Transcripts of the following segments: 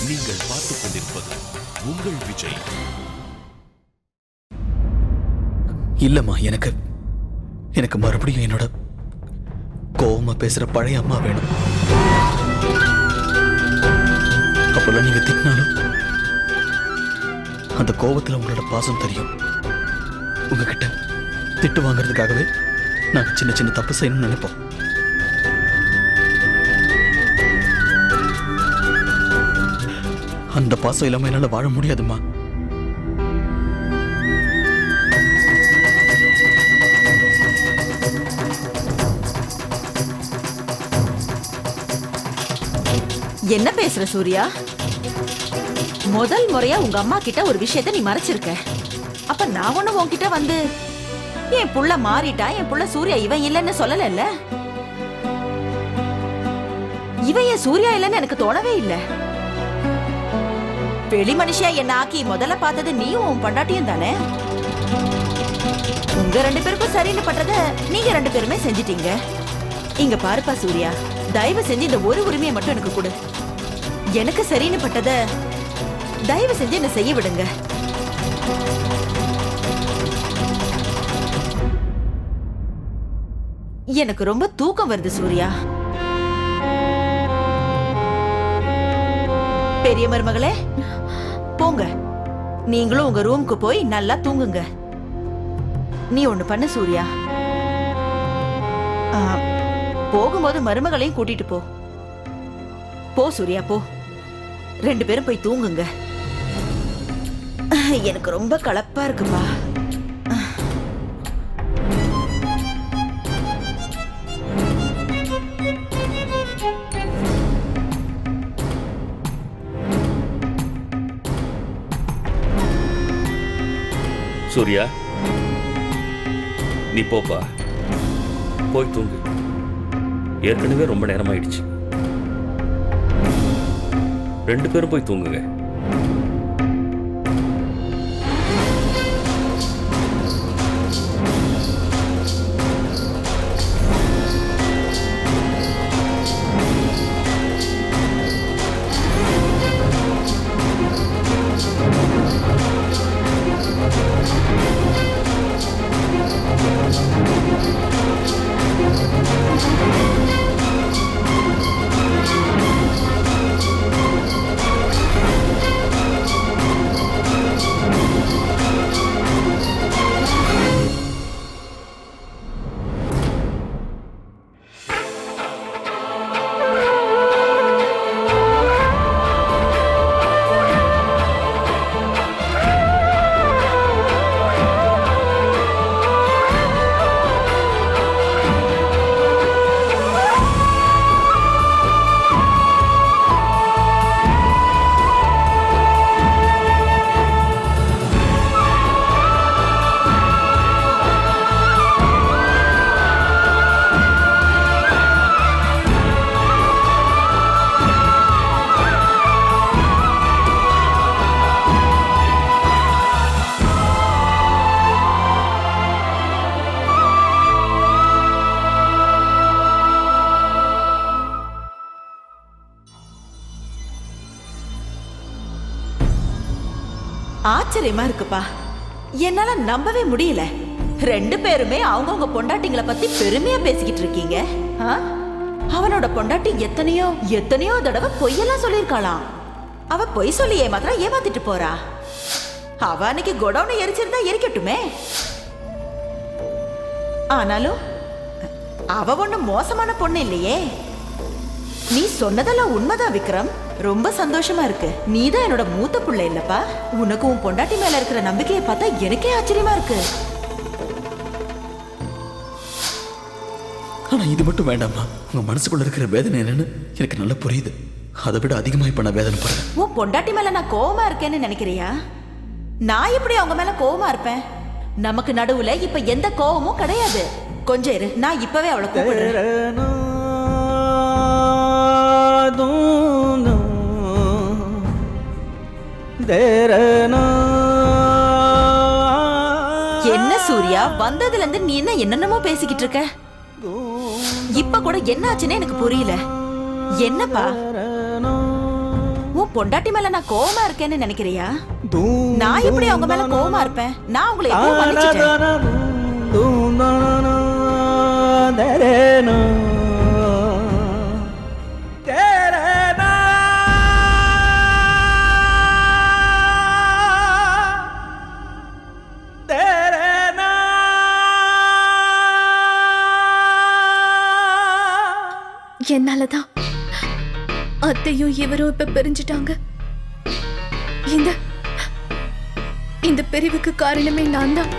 நீங்கள் பார்த்துக் கொண்டிருப்பது உங்கள் விஜய். இல்லம்மா, எனக்கு மறுபடியும் என்னோட கோவமா பேசுற பழைய அம்மா வேணும். அப்பெல்லாம் நீங்க திட்டினாலும் அந்த கோபத்துல உங்களோட பாசம் தெரியும். உங்ககிட்ட திட்டு வாங்குறதுக்காகவே நாங்க சின்ன சின்ன தப்பு செய்யணும்னு நினைப்போம். அந்த பாசம் இல்லாம என்னால வாழ முடியாதுமா. என்ன பேசுற சூர்யா? முதல் முறையா உங்க அம்மா கிட்ட ஒரு விஷயத்தை நீ மறைச்சிருக்க. அப்ப நான் ஒண்ணு உன்கிட்ட வந்து என் புள்ள மாறிட்டா, என் புள்ள சூர்யா இவன் இல்லைன்னு சொல்லல. இவன் என் சூர்யா இல்லைன்னு எனக்கு தோணவே இல்லை. வெளி மனுஷியா என்ன ஆக்கி முதல்ல பார்த்தது நீயும் உன் பொண்டாட்டியும் தானே. உங்க 2 பேருக்கும் சரின்னு பண்றத நீங்க 2 பேருமே செஞ்சிட்டீங்க. இங்க பாருப்பா சூர்யா, தயவு செஞ்சு இந்த ஒரு உரிமையை மட்டும் எனக்கு கொடு. எனக்கு சரின்னு பட்டத தயவு செஞ்சு என்ன செய்ய விடுங்க. எனக்கு ரொம்ப தூக்கம் வருது சூர்யா. பெரிய மருமகளே, போங்க, நீங்களும் உங்க ரூமுக்கு போய் நல்லா தூங்குங்க. நீ ஒண்ணு பண்ணு சூர்யா, போகும்போது மருமகளையும் கூட்டிட்டு போ. போ சூர்யா, போ. 2 பேரும் போய் தூங்குங்க. எனக்கு ரொம்ப களைப்பா இருக்குப்பா. சூர்யா, நீ போப்பா, போய் தூங்கு. ஏற்கனவே ரொம்ப நேரமாயிடுச்சு. 2 பேரும் போய் தூங்குங்க. ஆச்சரியமா இருக்குப்பா. என்னால நம்பவே முடியல. 2 பேருமே அவங்கவுங்க பொண்டாட்டிங்களை பத்தி பெருமையா பேசிக்கிட்டு இருக்கீங்க. அவனோட பொண்டாட்டி எத்தனையோ எத்தனையோ தடவை பொய்யெல்லாம் சொல்லியிருக்காளாம். அவ பொய் சொல்லி ஏமாத்திட்டு போறா. அவ அன்னைக்கு கொடவுனை எரிச்சிருந்தா எரிக்கட்டுமே. ஆனாலும் அவ ஒண்ணும் மோசமான பொண்ணு இல்லையே. நீ சொன்னதெல்லாம் உண்மைதான் விக்ரம். ரொம்ப சந்தோஷமா இருக்கு. நீதான் என்னோட மூத்த புள்ள இல்லப்பா. உனக்கு உன் பொண்டாட்டி மேல இருக்கிற நம்பிக்கையை பார்த்தா எனக்கே ஆச்சரியமா இருக்கு. ஆனா இது மட்டும் வேண்டாமா? உங்க மனசுக்குள்ள இருக்கிற வேதனை என்னன்னு எனக்கு நல்லா புரியுது. அதை விட அதிகமா இப்ப நான் வேதனை படுறேன். உன் பொண்டாட்டி மேல நான் கோவமா இருக்கேன்னு நினைக்கிறியா? நான் எப்படி அவங்க மேல கோவமா இருப்பேன்? நமக்கு நடுவுல இப்ப எந்த கோவமும் கிடையாது. கொஞ்சம் இரு, நான் இப்பவே அவளை கூப்பிடுறேன். என்ன சூர்யா, வந்ததுல இருந்து நீ என்னென்னமோ பேசிக்கிட்டு இருக்க. இப்ப கூட என்ன ஆச்சுன்னு எனக்கு புரியல. என்னப்பா, உன் பொண்டாட்டி மேல நான் கோவமா இருக்கேன்னு நினைக்கிறியா? நான் எப்படி அவங்க மேல கோவமா இருப்பேன்? நான் உங்களை எப்போ மன்னிச்சிட்டேன். என்னாலதான் அத்தையும் இவரும் இப்ப பிரிஞ்சுட்டாங்க. இந்த பிரிவுக்கு காரணமே நான் தான்.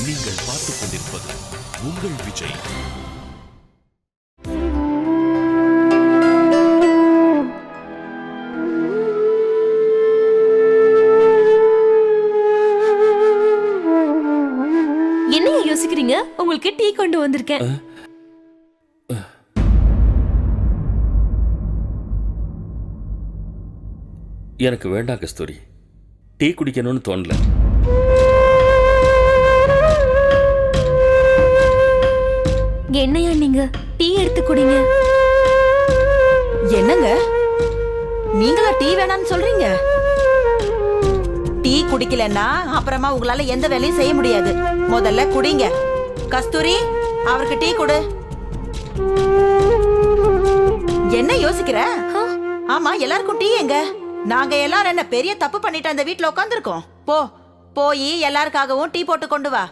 நீங்கள் பார்த்துக் கொண்டிருப்பது உங்கள் விஜய். என்னைய யோசிக்கிறீங்க? உங்களுக்கு டீ கொண்டு வந்திருக்கேன். எனக்கு வேண்டாம் கஸ்தூரி, டீ குடிக்கணும்னு தோணல. என்னையா நீங்க டீ எடுத்து குடிங்க. என்னங்க நீங்களா டீ வேணாம்னு சொல்றீங்க? டீ குடிக்கலன்னா அப்புறமா உங்களால எந்த வேலையும் செய்ய முடியாது. முதல்ல குடிங்க. கஸ்தூரி, அவருக்கு டீ கொடு. என்ன யோசிக்கிற? ஆமா, எல்லாருக்கும் டீ எங்க? நாங்க எல்லாரும் என்ன பெரிய தப்பு பண்ணிட்டு அந்த வீட்டுல உட்காந்துருக்கோம்? போய் எல்லாருக்காகவும் டீ போட்டு கொண்டு வா.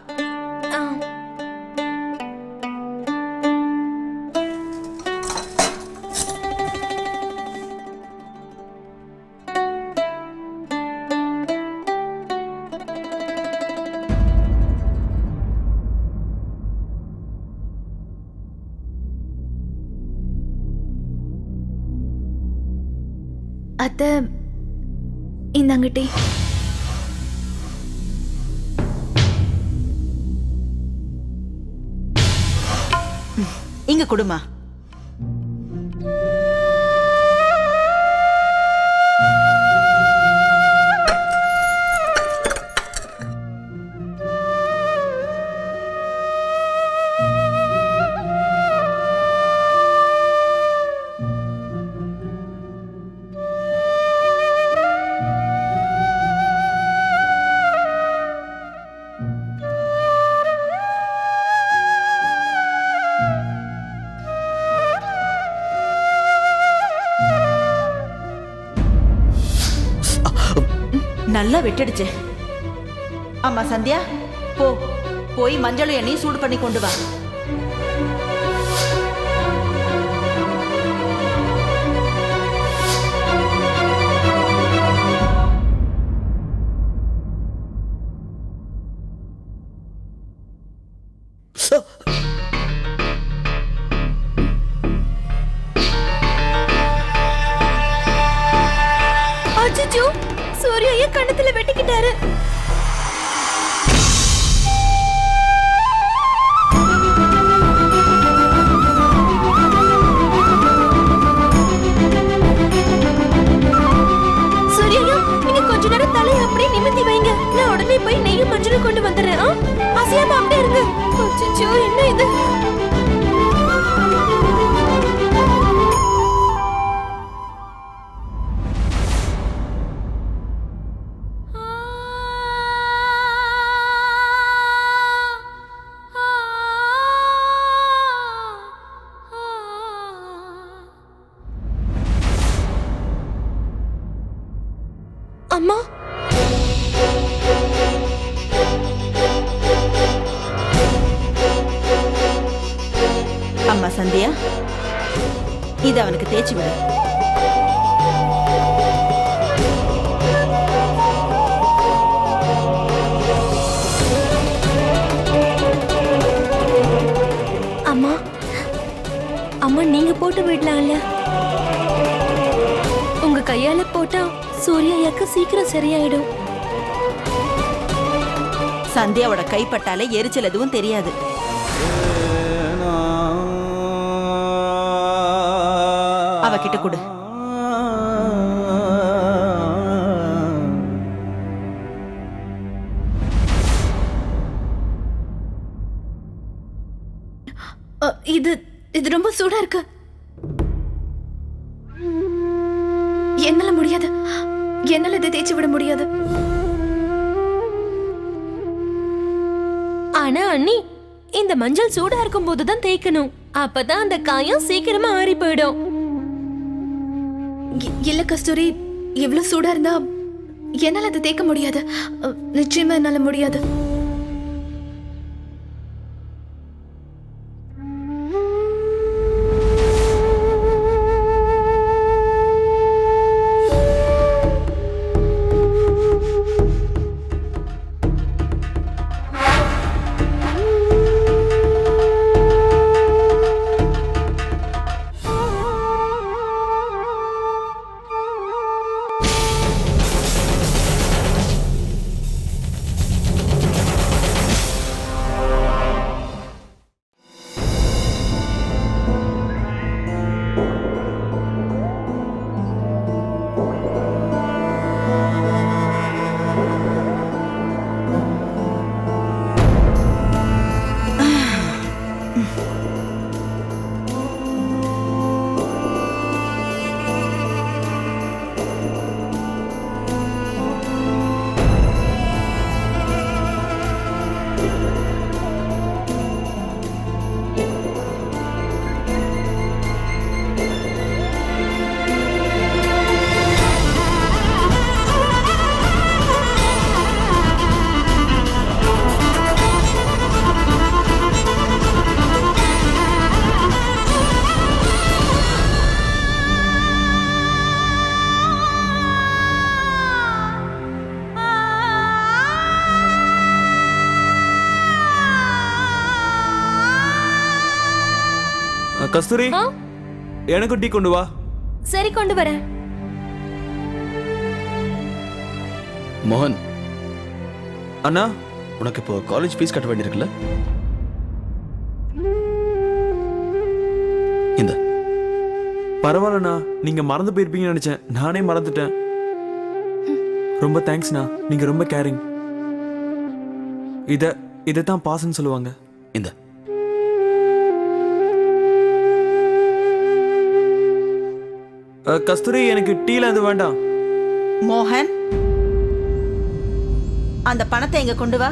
அத்தை, இந்தாங்க டீ. இங்க குடுமா. நல்லா வெட்டிடுச்சு. அம்மா சந்தியா, போய் மஞ்சள் எண்ணெய் சூடு பண்ணி கொண்டு வா. அச்சச்சோ, சூர்யா கண்ணத்துல வெட்டிக்கிட்டாரு. அசையாம அப்படியே இருங்க. அச்சச்சோ, என்ன இது? அம்மா, அம்மா சந்தியா, இது அவனுக்கு தேய்ச்சி விடு. அம்மா, அம்மா நீங்க போட்டு விடலாம்ல. உங்க கையால போட்டா சூர்யாக்கு சீக்கிரம் சரியாயிடும். சந்தியாவோட கைப்பட்டாலே எரிச்சல் எதுவும் தெரியாது. அவகிட்ட கொடு. இது இது ரொம்ப சூடா இருக்கு. என்னால முடியாது. என்னால இதை தேய்ச்சி விட முடியாது. ஆனா அண்ணி, இந்த மஞ்சள் சூடா இருக்கும் போதுதான் தேய்க்கணும். அப்பதான் அந்த காயம் சீக்கிரமா ஆறி போயிடும். இல்ல கஸ்தூரி, எவ்வளவு சூடா இருந்தா என்னால அதை தேய்க்க முடியாது. நிச்சயமா என்னால முடியாது. கஸ்தூரி, எனக்கு டீ கொண்டு வா. சரி, கொண்டு வரேன். மோகன், அண்ணா, உனக்கு இப்போ காலேஜ் ஃபீஸ் கட்ட வேண்டியிருக்குல்ல? இந்த பரவாயில்லண்ணா, நீங்க மறந்து போயிருப்பீங்கன்னு நினைச்சேன். நானே மறந்துட்டேன். ரொம்ப தேங்க்ஸ்ண்ணா, நீங்க ரொம்ப கேரிங். இதைத்தான் பாசன்னு சொல்லுவாங்க. இந்த கஸ்தூரி, எனக்கு டீல அது வேண்டாம். மோகன், அந்த பணத்தை இங்க கொண்டு வா.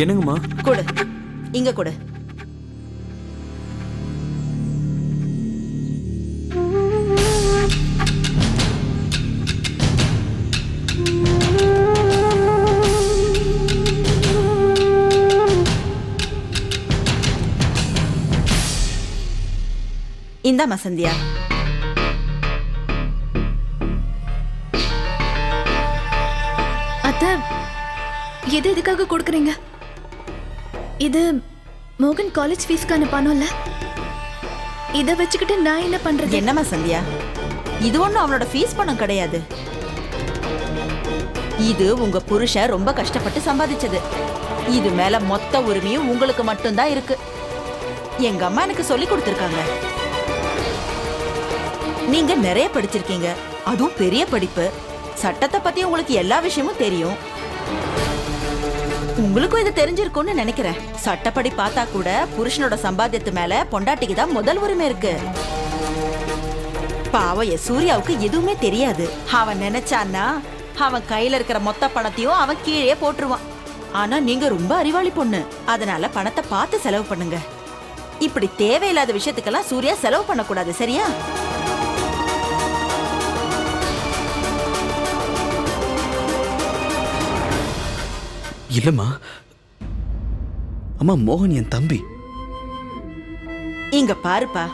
என்னங்கம்மா? கொடு, இங்க கொடு. இந்தாம்மா சந்தியா. அத்தை, எது எதுக்காக கொடுக்குறீங்க? இது மோகன் காலேஜ் ஃபீஸ்க்கான பணம் இல்ல. இதை வச்சுக்கிட்டு நான் என்ன பண்றது? என்னம்மா சந்தியா, இது ஒண்ணும் அவனோட ஃபீஸ் பணம் கிடையாது. இது உங்க புருஷன் ரொம்ப கஷ்டப்பட்டு சம்பாதிச்சது. இது மேல மொத்த உரிமையும் உங்களுக்கு மட்டும்தான் இருக்கு. எங்க அம்மா எனக்கு சொல்லி கொடுத்துருக்காங்க. நீங்க நிறைய படிச்சிருக்கீங்க, அதுவும் பெரிய படிப்பு. சட்டத்தை பத்தி உங்களுக்கு எல்லா விஷயமும் தெரியும். உங்களுக்கும் இது தெரிஞ்சிருக்கும்னு நினைக்கிறேன். சட்டப்படி பார்த்தா கூட புருஷனோட சம்பாத்தியத்து மேல பொண்டாட்டிக்கு தான் முதல் உரிமை இருக்கு. பாவம் சூர்யாவுக்கு எதுவுமே தெரியாது. அவன் நினைச்சான்னா அவன் கையில இருக்கிற மொத்த பணத்தையும் அவன் கீழே போட்டுருவான். ஆனா நீங்க ரொம்ப அறிவாளி பொண்ணு, அதனால பணத்தை பார்த்து செலவு பண்ணுங்க. இப்படி தேவையில்லாத விஷயத்துக்கெல்லாம் சூர்யா செலவு பண்ணக்கூடாது, சரியா? இல்லம்மா, அம்மா மோகன் என் தம்பி. இங்க பாருப்பா,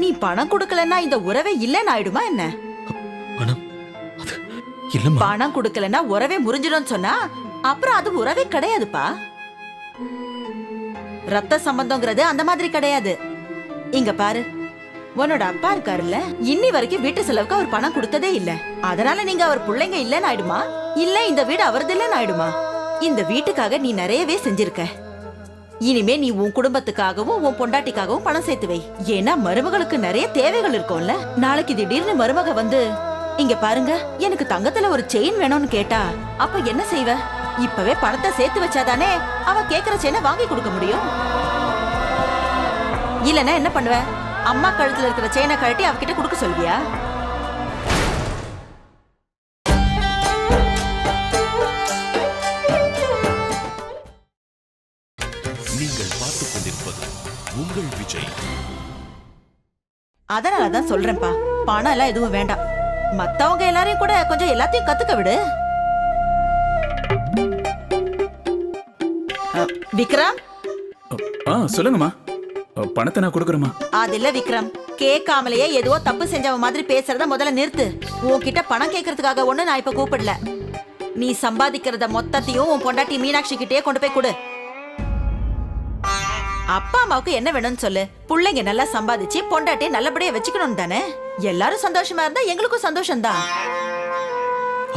நீ பணம் கொடுக்கலன்னா இந்த உறவே இல்லைன்னு ஆயிடுமா என்ன? பணம் அது இல்லம்மா. பணம் கொடுக்கலன்னா உறவே முறிஞ்சிடும் சொன்னா அப்புறம் அது உறவே கிடையாதுப்பா. ரத்த சம்பந்தங்கிறது அந்த மாதிரி கிடையாது. இங்க பாரு, உன்னோட அப்பா இருக்காருல்ல, இன்னி வரைக்கும் வீட்டு செலவுக்கு அவர் பணம் கொடுத்ததே இல்ல. அதனால நீங்க அவர் பிள்ளைங்க இல்லன்னு ஆயிடுமா? இல்ல இந்த வீடு அவரது இல்லன்னு ஆயிடுமா? இந்த வீட்டுக்காக நீ நிறையவே செஞ்சிருக்க. இனிமே நீ உன் குடும்பத்துக்காகவும் உன் பொண்டாட்டிக்காகவும் பணம் சேர்த்து வை. ஏன்னா மருமகளுக்கு நிறைய தேவைகள் இருக்கும்ல. நாளைக்கு திடீர்னு மருமக வந்து இங்க பாருங்க எனக்கு தங்கத்துல ஒரு செயின் வேணும்னு கேட்டா அப்ப என்ன செய்வ? இப்பவே பணத்தை சேர்த்து வச்சாதானே அவ கேக்குற செயினை வாங்கி கொடுக்க முடியும். இல்லன்னா என்ன பண்ணுவ? அம்மா கழுத்துல இருக்கிற செயினை கழட்டி அவகிட்ட கொடுக்க சொல்வியா? நீங்கள் பார்த்துக் கொண்டிருப்பது உங்கள் விஜய். அதனாலதான் சொல்றேன்ப்பா, பணம் எல்லாம் எதுவும் வேண்டாம். மத்தவங்க எல்லாரையும் கூட கொஞ்சம் எல்லாத்தையும் கத்துக்க விடு. விக்ரம், சொல்லுங்கம்மா. பணத்தை நான் கொடுக்குறேம்மா. அது இல்ல விக்ரம், கேட்காமலேயே ஏதோ தப்பு செஞ்சவ மாதிரி பேசுறத முதல்ல நிறுத்து. உன்கிட்ட பணம் கேட்கறதுக்காக ஒண்ணு நான் இப்ப கூப்பிடல. நீ சம்பாதிக்கிறத மொத்தத்தையும் உன் பொண்டாட்டி மீனாட்சி கிட்டே கொண்டு போய் கொடு. அப்பா அம்மாவுக்கு என்ன வேணும்னு சொல்லு. பிள்ளைங்க நல்லா சம்பாதிச்சு பொண்டாட்டியை நல்லபடியா வச்சுக்கணும் தானே. எல்லாரும் சந்தோஷமா இருந்தா எங்களுக்கும் சந்தோஷம் தான்.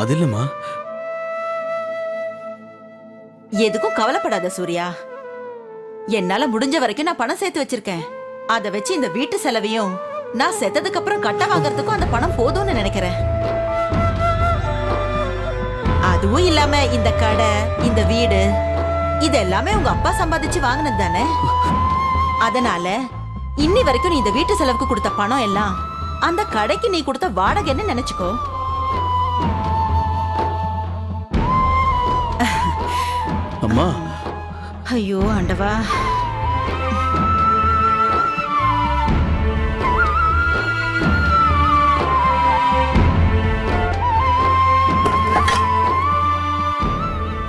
அது இல்லம்மா. எதுக்கும் கவலைப்படாத சூர்யா. என்னால முடிஞ்ச வரைக்கும் நான் பணம் சேர்த்து வச்சிருக்கேன். அத வச்சு இந்த வீட்டு செலவையும் நான் செத்ததுக்கு அப்புறம் கட்ட வாங்கறதுக்கும் அந்த பணம் போதும்னு நினைக்கிறேன். அதுவும் இல்லாம இந்த கடை, இந்த வீடு, இது எல்லாமே உங்க அப்பா சம்பாதிச்சு வாங்கினது தானே. அதனால இன்னி வரைக்கும் நீ இந்த வீட்டு செலவுக்கு கொடுத்த பணம் எல்லாம் அந்த கடைக்கு நீ கொடுத்த வாடகைன்னு நினைச்சுக்கோ. அம்மா, ஐயோ ஆண்டவா.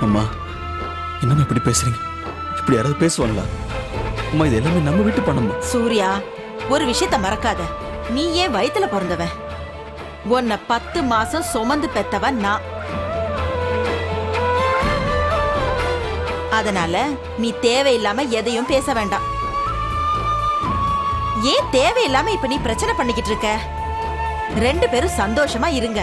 அம்மா என்னம்மா இப்படி பேசுறீங்க? இப்படி யாராவது பேசுவாங்களா? அம்மா இது எல்லாமே நம்ம வீட்டு பணம்மா. சூர்யா, ஒரு விஷயத்த மறக்காத. நீ ஏன் வயித்துல பிறந்தவன்? உன்னை 10 மாசம் சுமந்து பெத்தவன் நான். அதனால நீ தேவையில்லாம எதையும் பேச வேண்டாம். ஏன் தேவையில்லாம இப்ப நீ பிரச்சனை பண்ணிக்கிட்டு இருக்க? 2 பேரும் சந்தோஷமா இருங்க.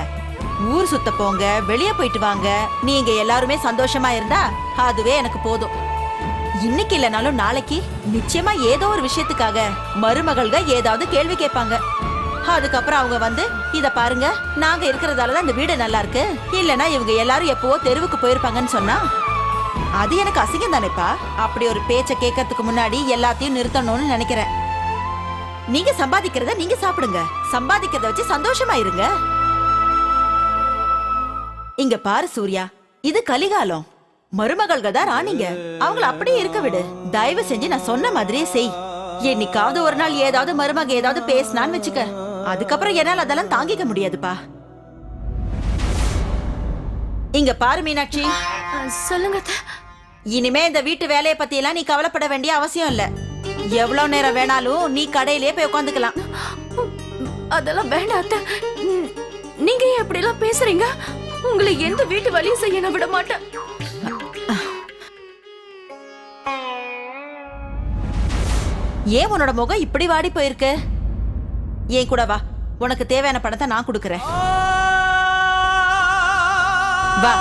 ஊர் சுத்த போங்க, வெளியே போயிட்டு வாங்க. நீங்க எல்லாருமே சந்தோஷமா இருந்தா அதுவே எனக்கு போதும். இன்னைக்கு இல்லைனாலும் நாளைக்கு நிச்சயமா ஏதோ ஒரு விஷயத்துக்காக மருமகள்க ஏதாவது கேள்வி கேட்பாங்க. அதுக்கப்புறம் அவங்க வந்து இத பாருங்க, நாங்க இருக்கிறதாலதான் இந்த வீடு நல்லா இருக்கு, இல்லனா இவங்க எல்லாரும் எப்பவோ தெருவுக்கு போயிருப்பாங்கன்னு சொன்னா அது எனக்கு அசிங்கம் தானேப்பா. அப்படி ஒரு பேச்ச கேட்கறதுக்கு முன்னாடி எல்லாத்தையும் நிறுத்தணும்னு நினைக்கிறேன். நீங்க சம்பாதிக்கிறத நீங்க சாப்பிடுங்க, சம்பாதிக்கிறத வச்சு சந்தோஷமா இருங்க. இங்க பாரு சூர்யா, இது கலிகாலம். மருமகள்கள் தான் ராணிங்க, அவங்கள அப்படியே இருக்க விடு. தயவு செஞ்சு நான் சொன்ன மாதிரியே செய். என்னைக்காவது ஒரு நாள் ஏதாவது மருமக ஏதாவது பேசினான்னு வச்சுக்க, அதுக்கப்புறம் என்னால அதெல்லாம் தாங்கிக்க முடியாதுப்பா. இங்க பாரு மீனாட்சி, சொல்லுங்க. இனிமே இந்த வீட்டு வேலையை பத்தி எல்லாம் நீ கவலைப்பட வேண்டிய அவசியம் இல்ல. எவ்வளவு நேரம் வேணாலும் நீ கடையிலே போய் உட்காந்துக்கலாம். அதெல்லாம் வேண்டாம் அத்தை. நீங்க ஏன் அப்படி எல்லாம் பேசுறீங்க? உங்களை எந்த வீட்டு வேலையும் செய்ய நான் விட மாட்டேன். ஏன் உன்னோட முகம் இப்படி வாடி போயிருக்கு? ஏன் கூட வா, உனக்கு தேவையான பணத்தை நான் கொடுக்கறேன். வா.